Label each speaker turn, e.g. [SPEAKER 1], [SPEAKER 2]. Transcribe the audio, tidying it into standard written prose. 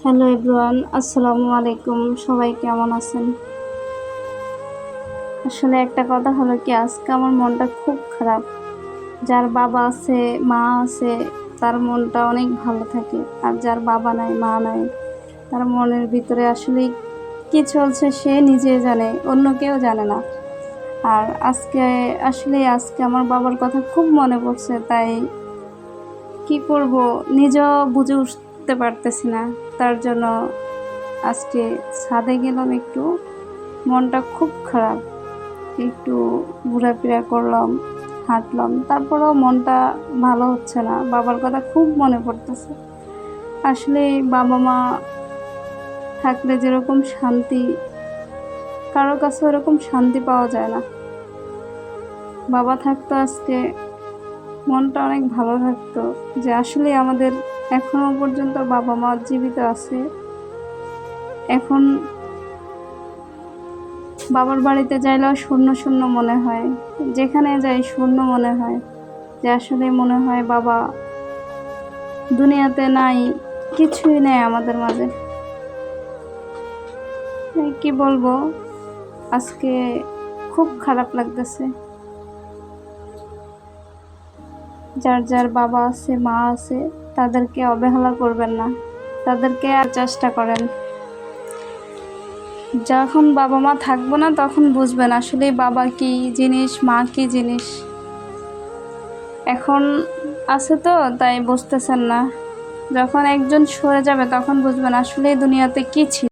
[SPEAKER 1] Hello everyone, আসসালামু আলাইকুম। সবাই কেমন আছেন? আসলে একটা কথা হলো কি, আজকে আমার মনটা খুব খারাপ। যার বাবা আছে, মা আছে, তার মনটা অনেক ভালো থাকে। আর যার বাবা নাই, মা নাই, তার মনের ভিতরে আসলে কি চলছে সে নিজে জানে, অন্য কেউ জানে না। আর আজকে আমার বাবার কথা খুব মনে পড়ছে, তাই কি করব নিজেও বুঝে উঠতে পারতেছি না। তার জন্য আজকে ছাদে গেলাম, একটু মনটা খুব খারাপ। একটু ঘোরাফেরা করলাম, হাঁটলাম, তারপরেও মনটা ভালো হচ্ছে না। বাবার কথা খুব মনে পড়তেছে। আসলে বাবা মা থাকলে যেরকম শান্তি, কারোর কাছে ওরকম শান্তি পাওয়া যায় না। বাবা থাকতো আজকে মনটা অনেক ভালো থাকতো, যে আসলে আমাদের এখনো পর্যন্ত বাবা মা জীবিত আছে। এখন বাবার বাড়িতে যাইলেও শূন্য শূন্য মনে হয়, যেখানে যাই শূন্য মনে হয়, যে আসলে মনে হয় বাবা দুনিয়াতে নাই, কিছুই নেই আমাদের মাঝে। কি বলবো, আজকে খুব খারাপ লাগতেছে। যার যার বাবা আছে, মা আছে, তাদেরকে অবহেলা করবেন না, তাদেরকে আর চেষ্টা করেন। যখন বাবা মা থাকবো না তখন বুঝবেন আসলে বাবা কি জিনিস, মা কি জিনিস। এখন আছে তো তাই বুঝতেছেন না, যখন একজন সরে যাবে তখন বুঝবেন আসলে দুনিয়াতে কি ছিল।